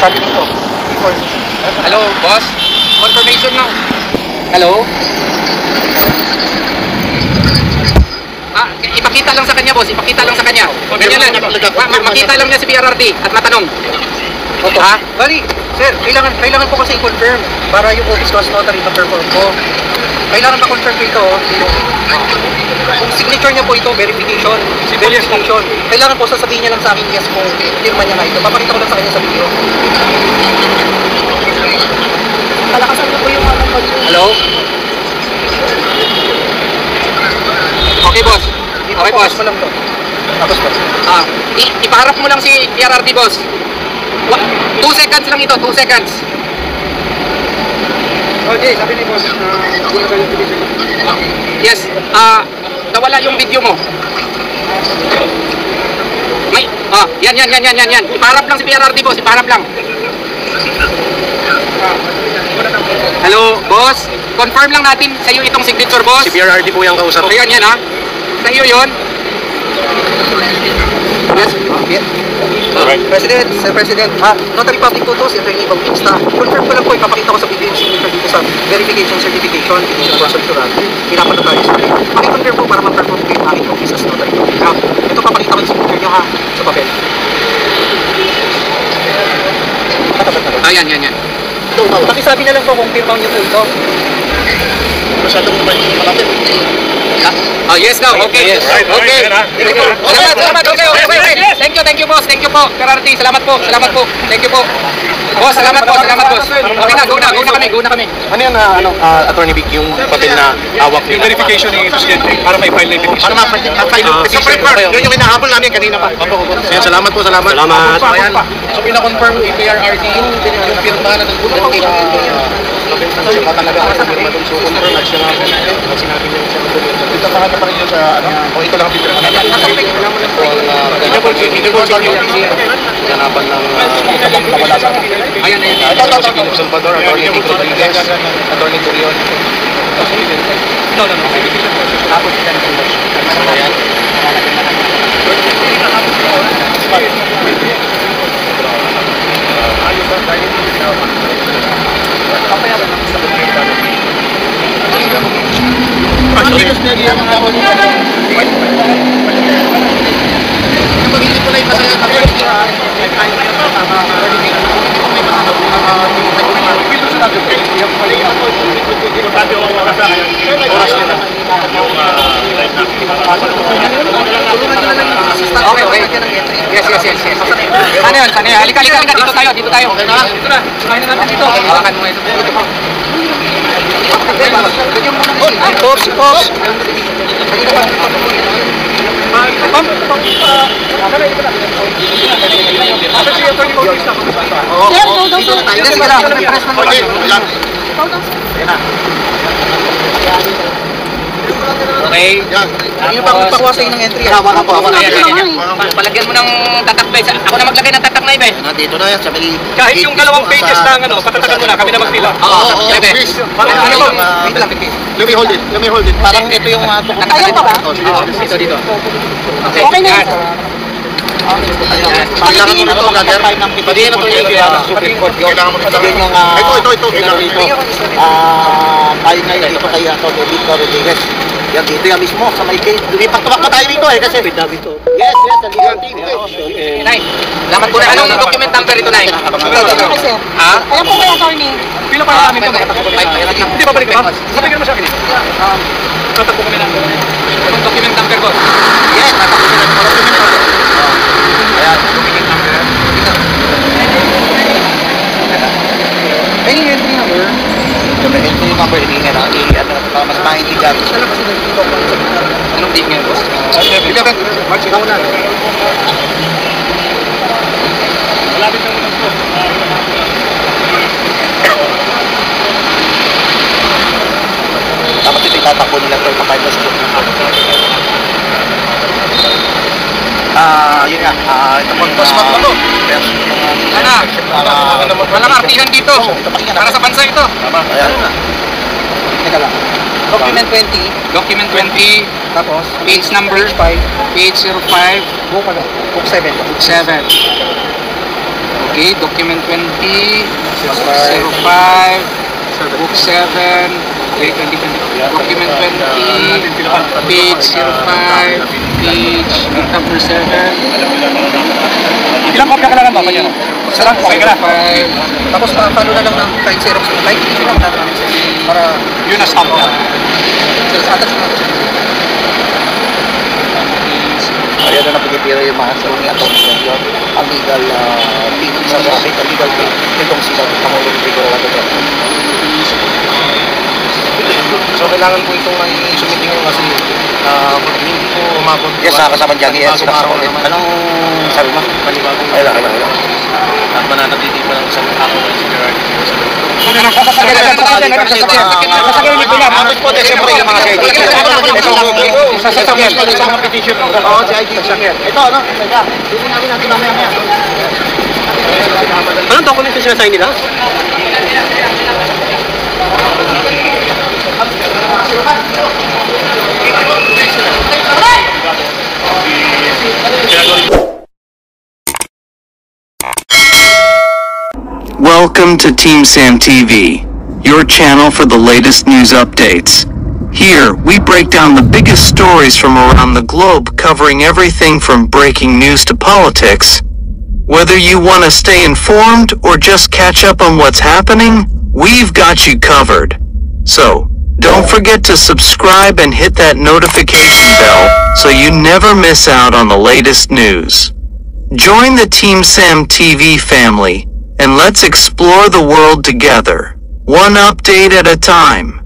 sabi dito. Hello, boss? Confirmation now. Hello? Ipakita lang sa kanya, boss. Ipakita lang sa kanya. Ganyan lang. Makita lang niya si PRRD at matanong. Ha? Bali, sir, kailangan po kasi i-confirm para yung office class notary ma-perform ko. Kailangan ma-confirm ko ito. Kung signature niya po ito, verification. Verification. Kailangan po sasabihin niya lang sa akin yes kung firma niya na ito. Papakita ko lang sa kanya sa video. Palakasan niyo po yung mga Hello? Okay, boss. Okay, boss. Mo lang to. Tapos boss. Ipaharap mo lang si PRRD, boss. 2 seconds lang ito, 2 seconds. Okay, sabi ni boss na Yes, nawala yung video mo. May, yan. Ipaharap lang si PRRD, boss. Ipaharap lang. Hello, boss. Confirm lang natin sa iyo itong signature, boss. si PRRD po yung kausap. Ayun, yan ha. Sa iyo yun. Yes. Okay. President, Sir President, Notary Public po to, si Attorney Bautista. Confirm ko lang po, ipapakita ko sa video yung signature dito sa verification certification, petition for certiorari. Pinapanotaryo sa akin. Pakiconfirm po para ma-perform ko yung aking office as notary. Ito papakita ko yung signature niya ha, sa papel. Katapat na ba? Yan. Pakisabi na lang po kung firma niyo po ito. Masyadong malapit. Oh, yes now. Okay. Yes. Okay. Salamat. Okay. Thank you, boss. Thank you po. PRRD, salamat po. Thank you po. Boss, salamat boss. Okay na, go na kami. Ano yan, Attorney Vic, yung papel na hawak Yung verification ni Presidente para may file na yung petition. para ma-file yung petition. Yun yung hinahabol namin kanina pa. Yan, salamat po. Salamat. Ayan. So, pina-confirm ni PRRD yung firma na nagpunta kay siya pa talaga ang firma doon. So, confirm at siya nga po. Sinabi niya siya dito pa pa rin sa o ito lang ang picture. Ganapan ng wala sa Ayan. Ito, Salvador, Attorney Nick Rodriguez, Attorney Turion. No. Tapos yan. Ayan. Okay. Yes. Ano yun? Halika. Dito tayo. Kain na natin dito. Hawakan mo ito. Pops. Okay. Ano pa magpakuha sa ng entry? Ako. Palagyan mo ng tatak na. Ako na maglagay ng tatak na iba. Dito na yan, sabi. Kahit yung dalawang pages na patatakan mo na, kami na magpila. Let me hold it. Parang ito yung Ayan pa ba? Dito. Okay na yun. kailangan mo na ito, brother. Pwede na ito yung Supreme Court. Kailangan mo na ito. Ito. Tayo ngayon dito kay Nick Rodriguez. Yan dito yan mismo sa may case. Lumipat-tumak na tayo dito kasi. Yes, sa legal team. Nay, salamat po na. Anong document number ito, Nay? Ha? Ayan po kayo, attorney. Pila pa namin ito. Hindi ba balik na? Sabi ka naman sa akin. Tatakbo kami na. Anong document number, boss? Yes, Ayan, document number. Any entry number? Entry number, hingin na. Mas maintindihan. Anong date ngayon, boss? March na una. Malapit na naman po. Dapat ito itatakbo nila ito. Ipapayad na sa yun nga. Ito po. Walang artihan dito. Para sa bansa ito. Ayan na. Teka lang. Document 20. Document 20, Tapos, page number, page 5. page 05, Book 7. book 7. Okay, document 20, 05, book 7, okay, 2020, document 20, page 05, page number 7, Ilang kopya kailangan ba? Kanya? Isa lang, okay ka na. 05, Tapos follow na lang ng kahit Xerox na kahit issue lang natin sir. Para Yun na stop na. attach na natin. Ayan na napagitira yung mga sarong attorney yun. Ang legal team sa traffic, ang legal team nitong sila Pangulong Figueroa Duterte. So kailangan po itong i-submit nyo kasi hindi po umabot. Yes, kasama dyan. Yes, kasama ulit. Anong sabi mo? Ay lang. At mananatili pa lang isang ako ng security. Sasagyan niyo pila. Tapos po, siyempre yung mga CID. Sasagyan. Isang petition. Oo, CID. Ito, ano? Natin mamaya. Anong document yung sinasign nila? Welcome to Team Sam TV, your channel for the latest news updates. Here, we break down the biggest stories from around the globe, covering everything from breaking news to politics. Whether you want to stay informed or just catch up on what's happening, we've got you covered. So, don't forget to subscribe and hit that notification bell so you never miss out on the latest news. Join the Team Sam TV family, and let's explore the world together, one update at a time.